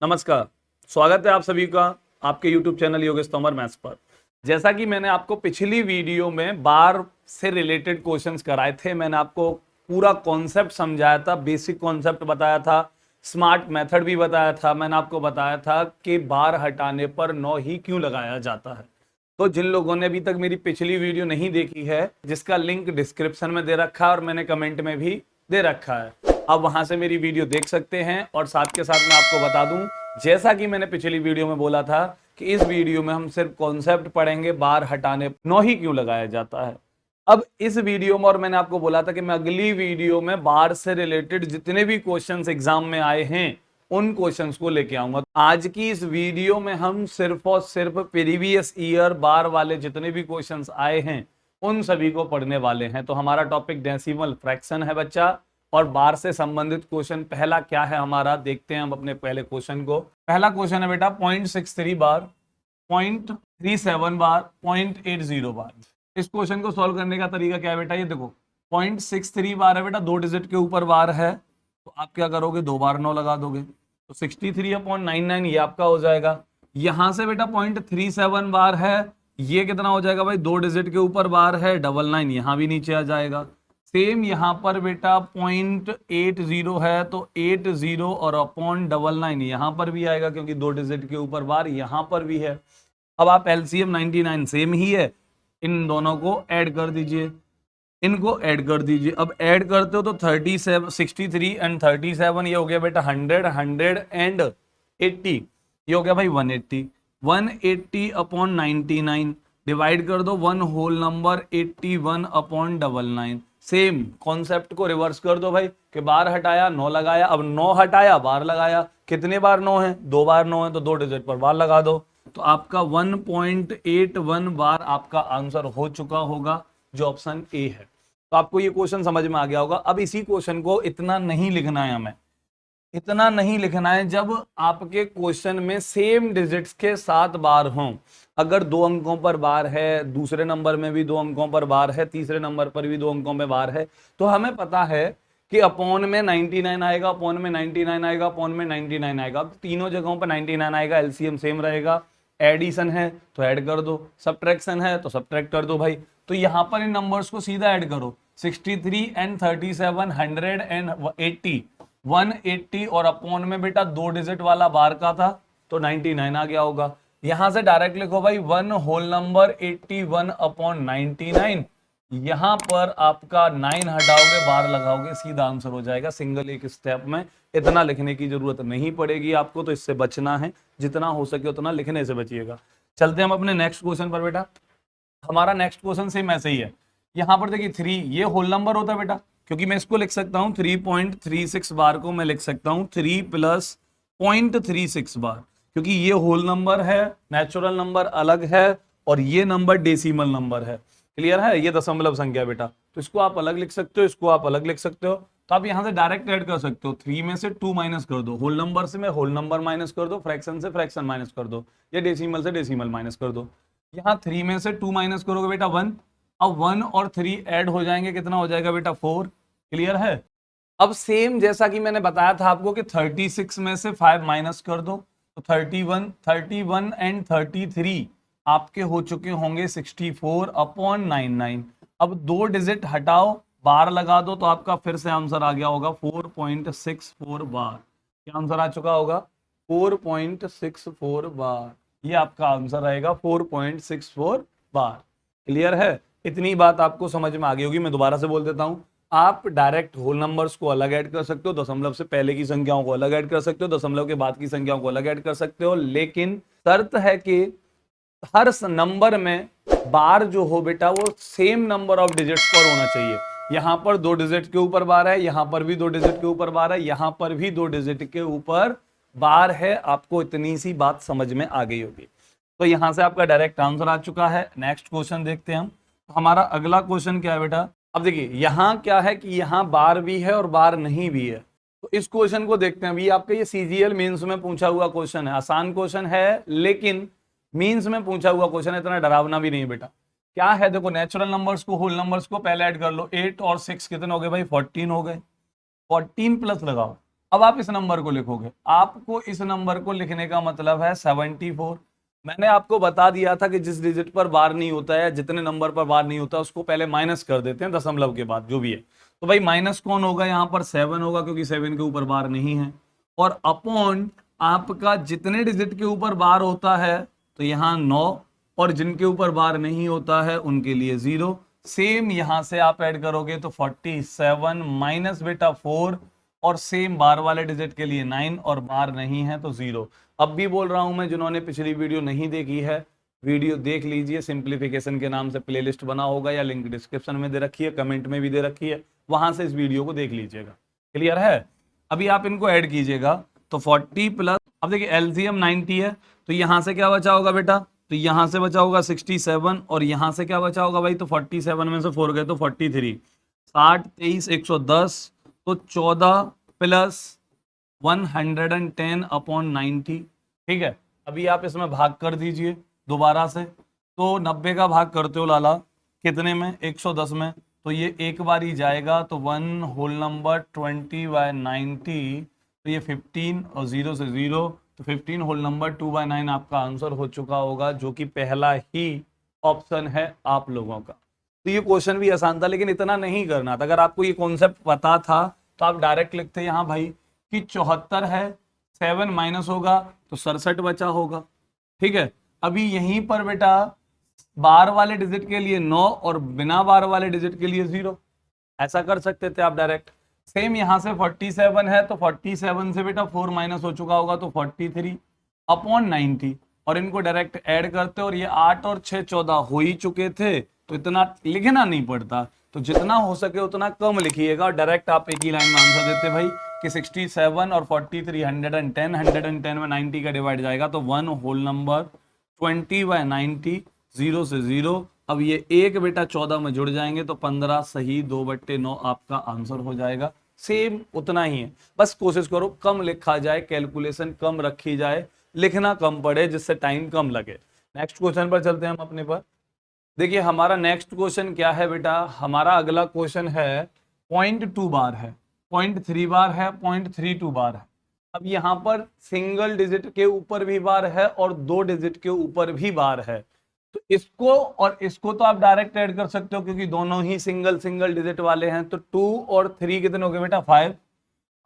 नमस्कार। स्वागत है आप सभी का आपके YouTube channel Yogesh Tomar maths पर। जैसा कि मैंने आपको पिछली वीडियो में बार से रिलेटेड क्वेश्चंस कराए थे, मैंने आपको पूरा कॉन्सेप्ट समझाया था, बेसिक कॉन्सेप्ट बताया था, स्मार्ट मेथड भी बताया था। मैंने आपको बताया था कि बार हटाने पर 9 ही क्यों लगाया जाता है। तो जिन लोगों ने अभी तक मेरी पिछली वीडियो नहीं देखी है, जिसका लिंक डिस्क्रिप्शन में दे रखा है और मैंने कमेंट में भी दे रखा है, आप वहां से मेरी वीडियो देख सकते हैं। और साथ के साथ मैं आपको बता दूं, जैसा कि मैंने पिछली वीडियो में बोला था कि इस वीडियो में हम सिर्फ कॉन्सेप्ट पढ़ेंगे, बार हटाने 9 ही क्यों लगाया जाता है। अब इस वीडियो में, और मैंने आपको बोला था कि मैं अगली वीडियो में बार से रिलेटेड जितने भी क्वेश्चंस एग्जाम में आए हैं उन क्वेश्चंस को लेके आऊंगा। आज की इस वीडियो में हम सिर्फ और सिर्फ प्रीवियस ईयर बार वाले जितने भी क्वेश्चंस आए हैं उन सभी को पढ़ने वाले हैं। तो हमारा टॉपिक डेसिमल फ्रैक्शन है बच्चा, और बार से संबंधित क्वेश्चन पहला क्या है हमारा, देखते हैं हम अपने पहले क्वेश्चन को। पहला क्वेश्चन है बेटा 0.63 बार, 0.37 बार, 0.80 बार। इस क्वेश्चन को सॉल्व करने का तरीका क्या है बेटा, ये देखो 0.63 बार है बेटा, 2 डिजिट के ऊपर बार है, तो आप क्या करोगे, 2 बार 9 लगा दोगे, तो 63/99 ये आपका हो जाएगा। यहां से बेटा 0.37 बार है, ये कितना हो जाएगा भाई, 2 डिजिट के ऊपर बार है, 99 यहां भी नीचे आ जाएगा। सेम यहां पर बेटा 0.80 है, तो 80 और अपॉन 99 यहां पर भी आएगा, क्योंकि 2 डिजिट के ऊपर बार यहां पर भी है। अब आप एलसीएम 99 सेम ही है, इन दोनों को ऐड कर दीजिए, इनको ऐड कर दीजिए। अब ऐड करते हो तो 37 63 एंड 37 ये हो गया बेटा 100 एंड 80, ये हो गया भाई 180। 180 अपॉन 99 डिवाइड कर दो, 1 whole number 81 upon 99। Same concept को रिवर्स कर दो भाई, कि बार हटाया 9 लगाया, अब 9 हटाया बार लगाया, कितने बार 9 है, 2 बार 9 है, तो 2 डिजिट पर बार लगा दो, तो आपका 1.81 बार आपका आंसर हो चुका होगा, जो ऑप्शन ए है। तो आपको ये क्वेश्चन समझ में आ गया होगा। अब इसी क्वेश्चन को इतना नहीं लिखना है हमें, इतना नहीं लिखना है जब आपके क्वेश्चन में सेम डिजिट्स के 7 बार हों। अगर 2 अंकों पर बार है, दूसरे नंबर में भी 2 अंकों पर बार है, तीसरे नंबर पर भी 2 अंकों में बार है, तो हमें पता है कि अपॉन में 99 आएगा, अपॉन में 99 आएगा, अपॉन में 99 आएगा। अब तीनों जगहों पर 99 आएगा, एलसीएम सेम रहेगा। एडिशन है तो ऐड कर दो, सब्ट्रैक्शन है तो सब्ट्रैक्ट कर दो भाई। तो यहां पर इन नंबर्स को सीधा ऐड करो, 63 एंड 37, 100 एंड 80, 180 और अपॉन में बेटा 2 डिजिट वाला बार का था, तो 99 आ गया होगा। यहां से डायरेक्ट लिखो भाई 1 होल नंबर 81 अपॉन 99, यहां पर आपका 9 हटाओगे, बार लगाओगे, सीधा आंसर हो जाएगा सिंगल एक स्टेप में। इतना लिखने की जरूरत नहीं पड़ेगी आपको, तो इससे बचना है, जितना हो सके उतना लिखने से बचिएगा। चलते हम अपने नेक्स्ट क्वेश्चन पर बेटा। हमारा नेक्स्ट क्वेश्चन सेम ऐसे ही है। यहां पर देखिए 3 ये होल नंबर होता है बेटा, क्योंकि मैं इसको लिख सकता हूं 3.36 बार को मैं लिख सकता हूं 3 प्लस 0.36 बार, क्योंकि ये होल नंबर है, नेचुरल नंबर अलग है, और ये नंबर डेसिमल नंबर है। क्लियर है, ये दशमलव संख्या बेटा, तो इसको आप अलग लिख सकते हो, इसको आप अलग लिख सकते हो। तो आप यहां से डायरेक्ट ऐड कर सकते हो, 3 में से 2 माइनस कर दो, होल नंबर से मैं होल नंबर माइनस कर दो, फ्रैक्शन से फ्रैक्शन माइनस कर दो, या डेसिमल से डेसिमल माइनस कर दो। यहाँ 3 में से 2 माइनस करोगे बेटा 1, अब 1 और 3 ऐड हो जाएंगे, कितना हो जाएगा बेटा 4। क्लियर है। अब सेम जैसा कि मैंने बताया था आपको कि 36 में से 5 माइनस कर दो, तो 31 एंड 33 आपके हो चुके होंगे 64 अपॉन 99। अब 2 डिजिट हटाओ, बार लगा दो, तो आपका फिर से आंसर आ गया होगा 4.64 बार। क्या आंसर आ चुका होगा, 4.64 बार, ये आपका आंसर रहेगा 4.64 बार। क्लियर है, इतनी बात आपको समझ में आ गई होगी। मैं दोबारा से बोल देता हूं, आप डायरेक्ट होल नंबर्स को अलग ऐड कर सकते हो, दशमलव से पहले की संख्याओं को अलग ऐड कर सकते हो, दशमलव के बाद की संख्याओं को अलग ऐड कर सकते हो, लेकिन शर्त है कि हर नंबर में बार जो हो बेटा वो सेम नंबर ऑफ डिजिट्स पर होना चाहिए। यहां पर 2 डिजिट के ऊपर बार है, यहां पर भी 2 डिजिट के ऊपर बार है, यहां पर भी 2 डिजिट के ऊपर बार है। आपको इतनी सी बात समझ में आ गई होगी। तो यहां से आपका डायरेक्ट आंसर आ चुका है। नेक्स्ट क्वेश्चन देखते हैं हम। हमारा अगला क्वेश्चन क्या है बेटा, अब देखिए यहां क्या है कि यहां बार भी है और बार नहीं भी है। तो इस क्वेश्चन को देखते हैं। अभी आपका ये सीजीएल मेंस में पूछा हुआ क्वेश्चन है, आसान क्वेश्चन है, लेकिन मीन्स में पूछा हुआ क्वेश्चन है, इतना डरावना भी नहीं बेटा। क्या है, देखो नेचुरल नंबर्स को होल नंबर्स को पहले ऐड कर लो, 8 और 6 कितने हो गए भाई, 14 हो गए। 14 प्लस लगाओ, अब आप इस नंबर को लिखोगे, आपको इस नंबर को लिखने का मतलब है 74। मैंने आपको बता दिया था कि जिस डिजिट पर बार नहीं होता है, जितने नंबर पर बार नहीं होता उसको पहले माइनस कर देते हैं दशमलव के बाद जो भी है। तो भाई माइनस कौन होगा, यहाँ पर 7 होगा क्योंकि 7 के ऊपर बार नहीं है, और अपॉन आपका जितने डिजिट के ऊपर बार होता है तो यहाँ 9, और जिनके ऊपर बार नहीं होता है उनके लिए 0। सेम यहां से आप ऐड करोगे तो 47 माइनस बेटा 4, और सेम बार वाले डिजिट के लिए 9, और बार नहीं है तो 0। अब भी बोल रहा हूं मैं, जिन्होंने पिछली वीडियो नहीं देखी है वीडियो देख लीजिए, सिंप्लीफिकेशन के नाम से प्लेलिस्ट बना होगा या लिंक डिस्क्रिप्शन में दे रखी है, कमेंट में भी दे रखी है, वहां से इस वीडियो को देख लीजिएगा। क्लियर है? अभी आप इनको ऐड कीजिएगा तो 40 प्लस, अब देखिए एलसीएम 90 है, तो यहां से क्या बचा होगा बेटा, तो यहां से बचा होगा 67, और यहां से क्या बचा होगा भाई, तो 47 में से 4 गए तो 43, 60 23 110, तो 14 प्लस 110 अपॉन 90। ठीक है, अभी आप इसमें भाग कर दीजिए दोबारा से, तो 90 का भाग करते हो लाला कितने में, 110 में, तो ये एक बार ही जाएगा, तो 1 होल नंबर 20/90, तो ये 15 और 0 से 0, तो 15 होल नंबर 2/9 आपका आंसर हो चुका होगा, जो कि पहला ही ऑप्शन है आप लोगों का। तो ये क्वेश्चन भी आसान था, लेकिन इतना नहीं करना था। अगर आपको ये कॉन्सेप्ट पता था तो आप डायरेक्ट लिखते यहाँ भाई कि 74 है, 7 माइनस होगा तो 67 बचा होगा। ठीक है, अभी यहीं पर बेटा बार वाले डिजिट के लिए 9 और बिना बार वाले डिजिट के लिए 0, ऐसा कर सकते थे आप डायरेक्ट। सेम यहां से 47 है, तो 47 से बेटा 4 माइनस हो चुका होगा तो 43 अपॉन 90, और इनको डायरेक्ट ऐड करते, और ये 8 और 6 14 हो ही चुके थे, तो इतना लिखना नहीं पड़ता। तो जितना हो सके उतना कम लिखिएगा, और डायरेक्ट आप एक ही लाइन में आंसर देते भाई कि 67 और 43 110, 110 में 90 का डिवाइड जाएगा तो 1 होल नंबर 20/90, 0 से 0। अब ये एक बेटा 14 में जुड़ जाएंगे तो 15 सही 2/9 आपका आंसर हो जाएगा। सेम उतना ही है, बस कोशिश करो कम लिखा जाए, कैलकुलेशन कम रखी जाए, लिखना कम पड़े, जिससे टाइम कम लगे। नेक्स्ट क्वेश्चन पर चलते हैं हम अपने पर। देखिए हमारा नेक्स्ट क्वेश्चन क्या है बेटा, हमारा अगला क्वेश्चन है 0.2 बार है, 0.3 बार है, 0.32 बार है। अब यहाँ पर सिंगल डिजिट के ऊपर भी बार है और 2 डिजिट के ऊपर भी बार है, तो इसको और इसको तो आप डायरेक्ट ऐड कर सकते हो क्योंकि दोनों ही सिंगल सिंगल डिजिट वाले हैं। तो 2 और 3 कितने हो गए बेटा 5।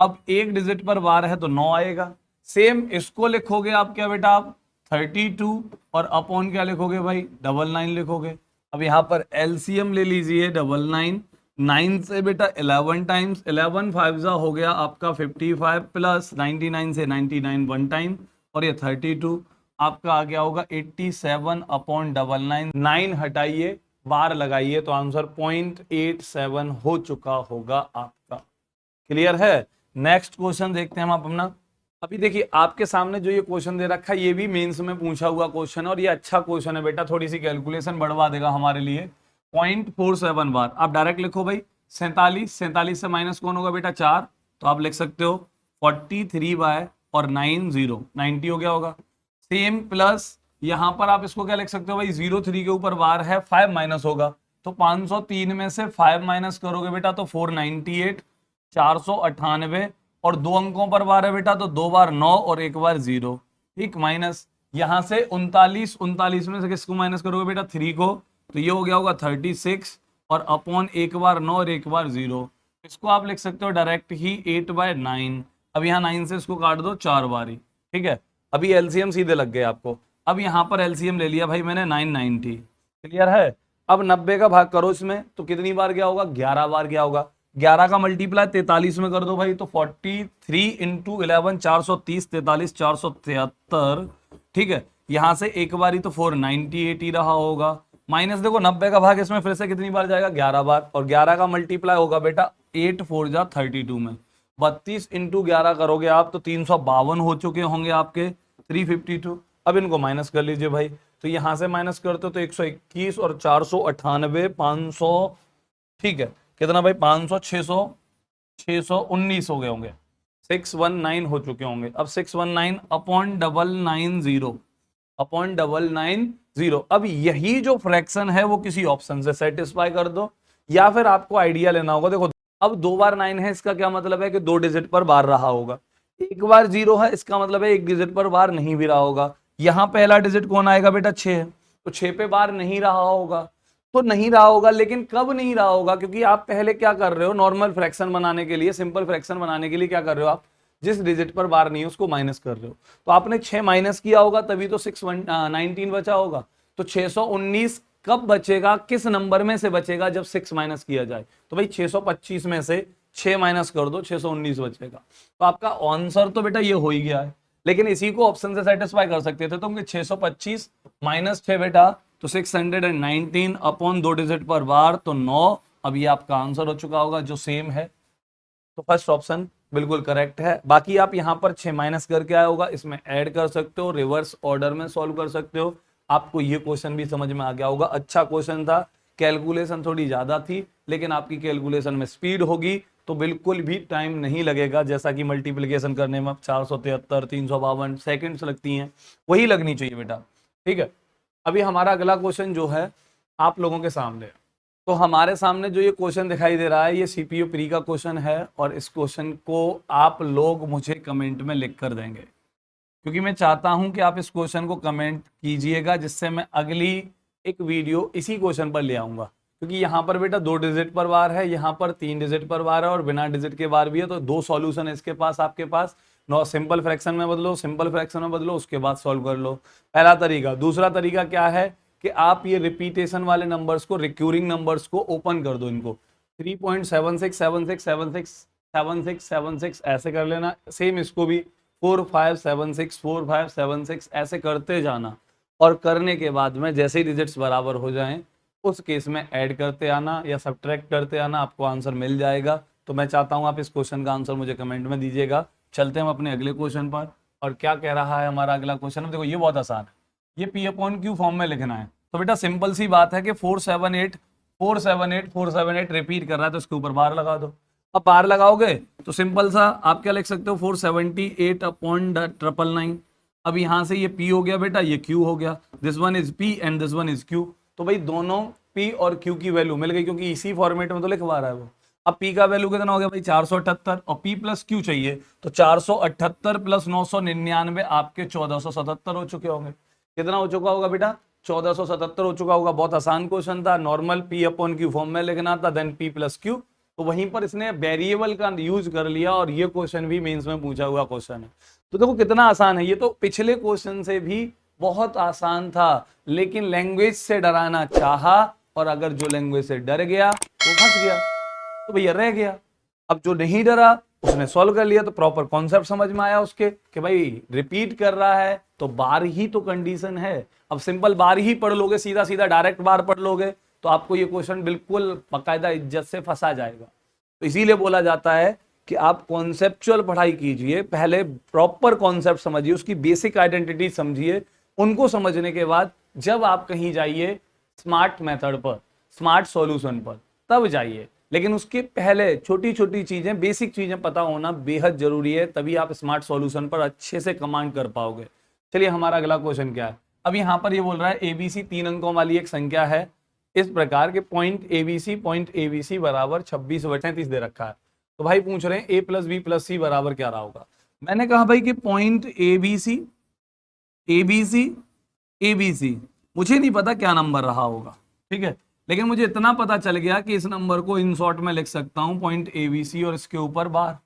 अब एक डिजिट पर बार है तो 9 आएगा। सेम इसको लिखोगे आप क्या बेटा, आप 32, और अपॉन क्या लिखोगे भाई 99 लिखोगे। अब यहाँ पर एलसीएम ले लीजिए 99, 9 से बेटा 11 टाइम्स, 11 5 हो गया आपका 55, प्लस 99 से 99 वन टाइम, और ये 32 आपका आ गया होगा 87 अपॉन 99, 9 हटाइए बार लगाइए तो आंसर 0.87 हो चुका होगा आपका। क्लियर है? नेक्स्ट क्वेश्चन देखते हैं हम अपना। अभी देखिए आपके सामने जो ये क्वेश्चन दे रखा है ये भी मेंस में पूछा हुआ क्वेश्चन है, और ये अच्छा क्वेश्चन है बेटा, थोड़ी सी कैलकुलेशन बढ़वा देगा हमारे लिए। 0.47 बार आप डायरेक्ट लिखो भाई 47, 47 से माइनस कौन होगा बेटा 4, तो आप लिख सकते हो 43 बाय और 90 हो गया होगा। सेम प्लस यहां पर आप इसको क्या लिख सकते हो भाई 03 के ऊपर बार है, 5 माइनस होगा, तो 503 में से 5 माइनस करोगे बेटा तो 498, 498, और 2 अंकों पर बार है बेटा तो 2 बार 9 और 1 बार 0। ठीक, माइनस यहां से 39, 39 में से किसको माइनस करोगे बेटा 3 को, तो ये हो गया होगा 36, और अपॉन 1 बार 9 और 1 बार 0। इसको आप लिख सकते हो डायरेक्ट ही 8/9। अब यहाँ 9 से इसको काट दो 4 बारी। ठीक है, अभी एलसीएम सीधे लग गए आपको। अब यहाँ पर एलसीएम ले लिया भाई मैंने 990। क्लियर है? अब 90 का भाग करो इसमें तो कितनी बार गया होगा, 11 बार गया होगा। 11 का मल्टीप्लाई 43 में कर दो भाई तो 43 इंटू 11 430, 43 473। ठीक है, यहां से एक बारी तो 498 ही रहा होगा, माइनस देखो 90 का भाग इसमें फिर से कितनी बार जाएगा 11 बार, और 11 का मल्टीप्लाई होगा बेटा 8 4 जा 32 में, 32 इंटू 11 करोगे आप तो 352 हो चुके होंगे आपके 352। अब इनको माइनस कर लीजिए भाई, तो यहां से माइनस करते हो तो 121 और 498 500। ठीक है, कितना भाई 500 600 619 हो गए होंगे, 619 हो चुके होंगे। अब 619 अपॉन 990 अपॉन 990। अब यही जो फ्रैक्शन है वो किसी ऑप्शन से सेटिस्फाई कर दो, या फिर आपको आइडिया लेना होगा। देखो अब 2 बार 9 है, इसका क्या मतलब है कि 2 डिजिट पर बार रहा होगा। एक बार 0 है, इसका मतलब है 1 डिजिट पर बार नहीं भी रहा होगा। यहां पहला डिजिट कौन आएगा बेटा, 6 है, तो 6 पे बार नहीं रहा होगा, तो नहीं रहा होगा। लेकिन कब नहीं रहा होगा, क्योंकि आप पहले क्या कर रहे हो, नॉर्मल फ्रैक्शन बनाने के लिए, सिंपल फ्रैक्शन बनाने के लिए क्या कर रहे हो आप, जिस डिजिट पर बार नहीं है उसको माइनस कर रहे हो। तो आपने 6 माइनस किया होगा, तभी तो 19 बचा होगा। तो 619 कब बचेगा, किस नंबर में से बचेगा, जब 6 माइनस किया जाए। तो भाई 625 में से 6 माइनस कर दो, 619 बचेगा। तो आपका आंसर तो बेटा ये हो ही गया है। लेकिन इसी को ऑप्शन से सेटिस्फाई कर सकते थे, तो 625 माइनस 6 बेटा, तो 619 अपॉन 2 डिजिट पर बार, तो 9। अब ये आपका आंसर हो चुका होगा, जो सेम है। तो फर्स्ट ऑप्शन बिल्कुल करेक्ट है। बाकी आप यहां पर 6 माइनस करके आया होगा, इसमें ऐड कर सकते हो, रिवर्स ऑर्डर में सॉल्व कर सकते हो। आपको ये क्वेश्चन भी समझ में आ गया होगा। अच्छा क्वेश्चन था, कैलकुलेशन थोड़ी ज्यादा थी, लेकिन आपकी कैलकुलेशन में स्पीड होगी तो बिल्कुल भी टाइम नहीं लगेगा। जैसा कि मल्टीप्लिकेशन करने में 473 352 सेकेंड्स लगती हैं, वही लगनी चाहिए बेटा। ठीक है, अभी हमारा अगला क्वेश्चन जो है आप लोगों के सामने है। तो हमारे सामने जो ये क्वेश्चन दिखाई दे रहा है, ये सीपीयू प्री का क्वेश्चन है, और इस क्वेश्चन को आप लोग मुझे कमेंट में लिख कर देंगे, क्योंकि मैं चाहता हूं कि आप इस क्वेश्चन को कमेंट कीजिएगा, जिससे मैं अगली एक वीडियो इसी क्वेश्चन पर ले आऊंगा। क्योंकि यहाँ पर बेटा 2 डिजिट पर बार है, यहाँ पर 3 डिजिट पर बार है, और बिना डिजिट के बार भी है। तो 2 सॉल्यूशन है इसके पास, आपके पास। नो, सिंपल फ्रैक्शन में बदलो, सिंपल फ्रैक्शन में बदलो, उसके बाद सॉल्व कर लो। पहला तरीका। दूसरा तरीका क्या है कि आप ये रिपीटेशन वाले नंबर्स को, रिक्यूरिंग नंबर्स को ओपन कर दो, इनको 3.7676767676 ऐसे कर लेना। सेम इसको भी 45764576 ऐसे करते जाना, और करने के बाद में जैसे ही डिजिट्स बराबर हो जाएं, उस केस में ऐड करते आना या सब्ट्रैक्ट करते आना, आपको आंसर मिल जाएगा। तो मैं चाहता हूं आप इस क्वेश्चन का आंसर मुझे कमेंट में दीजिएगा। चलते हैं हम अपने अगले क्वेश्चन पर। और क्या कह रहा है हमारा अगला क्वेश्चन, देखो ये बहुत आसान है, ये P अपॉन Q फॉर्म में लिखना है। तो बेटा सिंपल सी बात है कि 478 रिपीट कर रहा है, तो इसके ऊपर बार लगा दो। अब बार लगाओगे तो सिंपल सा आप क्या लिख सकते हो, 478 अपॉन 999। अब यहां से ये P हो गया बेटा, ये Q हो गया, this one is P and this one is Q। तो भाई दोनों P और Q की वैल्यू मिल गई, क्योंकि इसी फॉर्मेट में तो लिखवा रहा है वो। अब P का वैल्यू कितना हो गया भाई, 478, और P प्लस Q चाहिए, तो 478 प्लस 999 आपके 1477 हो चुके होंगे। कितना हो चुका होगा बेटा, 1477 हो चुका होगा। बहुत आसान क्वेश्चन था, normal P upon Q form में लिखना था, देन P प्लस Q। तो वहीं पर इसने वेरिएबल का यूज कर लिया, और ये क्वेश्चन भी मेंस में पूछा हुआ क्वेश्चन है। तो देखो कितना आसान है, ये तो पिछले क्वेश्चन से भी बहुत आसान था, लेकिन लैंग्वेज से डराना चाहा, और अगर जो लैंग्वेज से डर गया वो फंस गया, तो भैया रह गया। अब जो नहीं डरा उसने सॉल्व कर लिया, तो प्रॉपर कॉन्सेप्ट समझ में आया उसके कि भाई रिपीट कर रहा है तो बार ही तो कंडीशन है। अब सिंपल बार ही पढ़ लोगे, सीधा सीधा डायरेक्ट बार पढ़ लोगे, तो आपको ये क्वेश्चन बिल्कुल बाकायदा इज्जत से फंसा जाएगा। तो इसीलिए बोला जाता है कि आप कॉन्सेप्चुअल पढ़ाई कीजिए, पहले प्रॉपर कॉन्सेप्ट समझिए, उसकी बेसिक आइडेंटिटी समझिए, उनको समझने के बाद जब आप कहीं जाइए स्मार्ट मेथड पर, स्मार्ट सॉल्यूशन पर, तब जाइए। लेकिन उसके पहले छोटी छोटी चीजें, बेसिक चीजें पता होना बेहद जरूरी है, तभी आप स्मार्ट सॉल्यूशन पर अच्छे से कमांड कर पाओगे। चलिए हमारा अगला क्वेश्चन क्या है। अब यहां पर ये बोल रहा है एबीसी 3 अंकों वाली एक संख्या है, इस प्रकार के पॉइंट एबीसी बराबर 26/37 दे रखा है। तो भाई पूछ रहे हैं ए प्लस बी प्लस सी बराबर क्या रहा होगा। मैंने कहा भाई कि पॉइंट एबीसी मुझे नहीं पता क्या नंबर रहा होगा, ठीक है, लेकिन मुझे इतना पता चल गया कि इस नंबर को इन शॉर्ट में लिख सकता हूं पॉइंट एबीसी, और इसके ऊपर बार।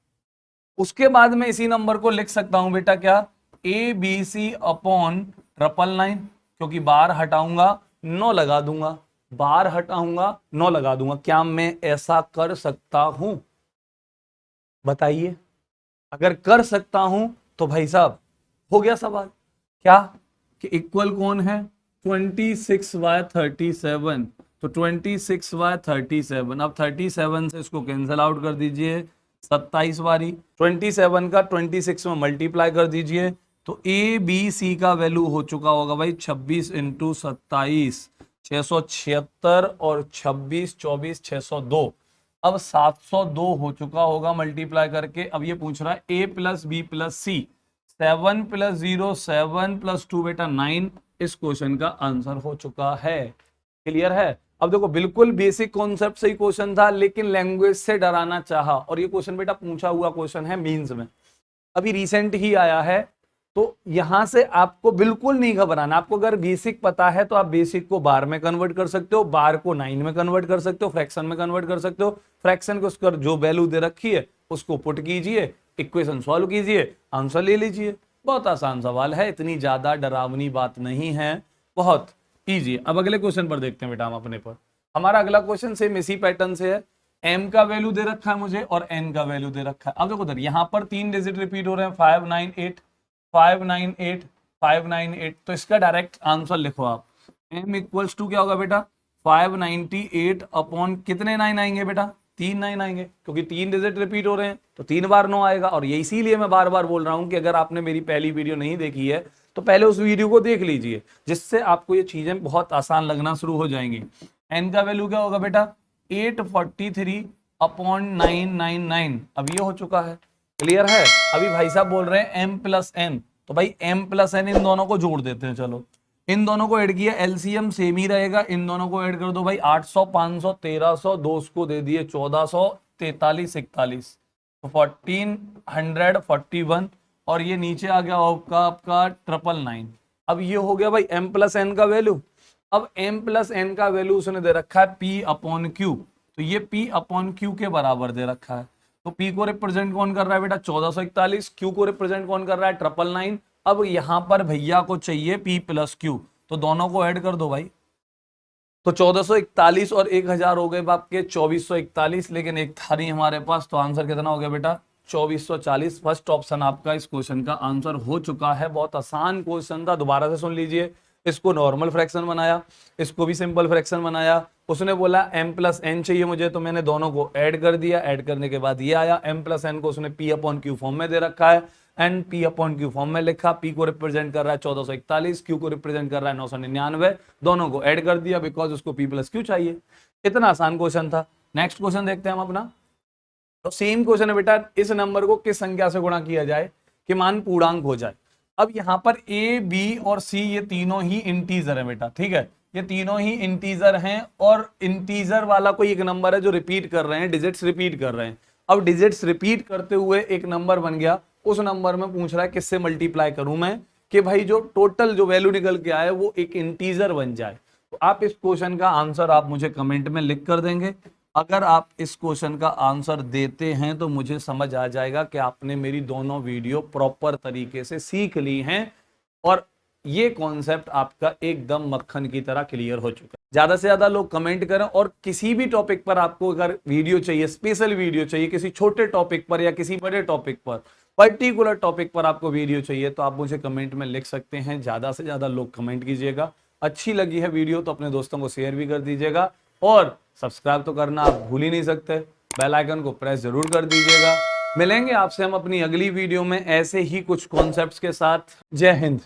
उसके बाद में इसी नंबर को लिख सकता हूं बेटा क्या, एबीसी अपॉन 999, क्योंकि बार हटाऊंगा 9 लगा दूंगा, बार हटाऊंगा 9 लगा दूंगा। क्या मैं ऐसा कर सकता हूं, बताइए। अगर कर सकता हूं तो भाई साहब हो गया सवाल, क्या कि इक्वल कौन है 26/37। तो 26/37, अब 37 से इसको कैंसिल आउट कर दीजिए, 27 बारी 27 का 26 में मल्टीप्लाई कर दीजिए, तो ए बी सी का वैल्यू हो चुका होगा भाई 26 इंटू 27 676, और 26 24 602, अब 702 हो चुका होगा मल्टीप्लाई करके। अब ये पूछ रहा है ए प्लस बी प्लस सी, 7 + 0 7 + 2 बेटा 9, इस क्वेश्चन का आंसर हो चुका है। क्लियर है। अब देखो बिल्कुल बेसिक कॉन्सेप्ट से ही क्वेश्चन था, लेकिन लैंग्वेज से डराना चाहा, और ये क्वेश्चन बेटा पूछा हुआ क्वेश्चन है मेंस में, अभी रिसेंट ही आया है। तो यहां से आपको बिल्कुल नहीं घबराना। आपको अगर बेसिक पता है तो आप बेसिक को बार में कन्वर्ट कर सकते हो, बार को 9 में कन्वर्ट कर सकते हो, फ्रैक्शन में कन्वर्ट कर सकते हो, फ्रैक्शन को उसका जो वैल्यू दे रखी है उसको पुट कीजिए, इक्वेशन सॉल्व कीजिए, आंसर ले लीजिए। बहुत आसान सवाल है, इतनी ज्यादा डरावनी बात नहीं है, बहुत इजी। अब अगले क्वेश्चन पर देखते हैं बेटा हम अपने पर। हमारा अगला क्वेश्चन सेम इसी पैटर्न से है। m का वैल्यू दे रखा है मुझे और n का वैल्यू दे रखा है। अब देखो उधर यहाँ पर 3 डिजिट रिपीट हो रहे हैं, 598 598 598। तो इसका डायरेक्ट आंसर लिखो आप। m इक्वल्स टू क्या होगा बेटा 598 अपॉन कितने 9 आएंगे बेटा 3 9 आएंगे, क्योंकि 3 डिजिट रिपीट हो रहे हैं तो 3 बार 9 आएगा। और ये इसीलिए मैं बार बार बोल रहा हूं कि अगर आपने मेरी पहली वीडियो नहीं देखी है तो पहले उस वीडियो को देख लीजिए, जिससे आपको ये चीजें बहुत आसान लगना शुरू हो जाएंगी। n का वैल्यू क्या होगा बेटा 843 अपॉन 999। अब ये हो चुका है, क्लियर है। अभी भाई साहब बोल रहे हैं m प्लस n, तो भाई m प्लस n इन दोनों को जोड़ देते हैं। चलो इन दोनों को ऐड किया, एलसीएम सेम ही रहेगा, इन दोनों को ऐड कर दो भाई 800 500 1300, दो को दे दिए 1400 43 41, तो 1441। और ये नीचे आ गया आपका 999। अब ये हो गया भाई m प्लस n का वैल्यू। अब m प्लस n का वैल्यू उसने दे रखा है p अपॉन क्यू, तो ये p अपॉन क्यू के बराबर दे रखा है। तो p को रिप्रेजेंट कौन कर रहा है बेटा 1441, q को रिप्रेजेंट कौन कर रहा है 999। अब यहां पर भैया को चाहिए p प्लस क्यू, तो दोनों को ऐड कर दो भाई। तो 1441 और 1000 हो गए बाप के 2441, लेकिन एक था नहीं हमारे पास, तो आंसर कितना हो गया बेटा 2440। फर्स्ट ऑप्शन आपका इस क्वेश्चन का आंसर हो चुका है। बहुत आसान क्वेश्चन था, दोबारा से सुन लीजिए। इसको नॉर्मल फ्रैक्शन बनाया, इसको भी सिंपल फ्रैक्शन बनाया। उसने बोला m प्लस n चाहिए मुझे, तो मैंने दोनों को ऐड कर दिया। ऐड करने के बाद ये आया, m प्लस n को उसने p अपॉन क्यू फॉर्म में दे रखा है, n p upon Q form में लिखा। p को रिप्रेजेंट कर रहा है 1441, q को रिप्रेजेंट कर रहा है 999, दोनों को ऐड कर दिया बिकॉज उसको p प्लस क्यू चाहिए। इतना आसान क्वेश्चन था। नेक्स्ट क्वेश्चन देखते हैं हम अपना। तो सेम क्वेश्चन है बेटा, इस नंबर को किस संख्या से गुणा किया जाए कि मान पूर्णांक हो जाए। अब यहाँ पर a, b और c ये तीनों ही इंटीजर है बेटा, ठीक है, ये तीनों ही इंटीजर हैं। और इंटीजर वाला कोई एक नंबर है जो रिपीट कर रहे हैं, डिजिट्स रिपीट कर रहे हैं। अब डिजिट्स रिपीट करते हुए एक नंबर बन गया, उस नंबर में पूछ रहा है किससे मल्टीप्लाई करूं मैं कि भाई जो टोटल जो वैल्यू निकल के आए वो एक इंटीजर बन जाए। तो आप इस क्वेश्चन का आंसर आप मुझे कमेंट में लिख कर देंगे। अगर आप इस क्वेश्चन का आंसर देते हैं तो मुझे समझ आ जाएगा कि आपने मेरी दोनों वीडियो प्रॉपर तरीके से सीख ली हैं और ये कॉन्सेप्ट आपका एकदम मक्खन की तरह क्लियर हो चुका है। ज्यादा से ज्यादा लोग कमेंट करें, और किसी भी टॉपिक पर आपको अगर वीडियो चाहिए, स्पेशल वीडियो चाहिए, किसी छोटे टॉपिक पर या किसी बड़े टॉपिक पर, पर्टिकुलर टॉपिक पर आपको वीडियो चाहिए, तो आप मुझे कमेंट में लिख सकते हैं। ज्यादा से ज्यादा लोग कमेंट कीजिएगा। अच्छी लगी है वीडियो तो अपने दोस्तों को शेयर भी कर दीजिएगा, और सब्सक्राइब तो करना आप भूल ही नहीं सकते, बेल आइकन को प्रेस जरूर कर दीजिएगा। मिलेंगे आपसे हम अपनी अगली वीडियो में ऐसे ही कुछ कॉन्सेप्ट्स के साथ। जय हिंद।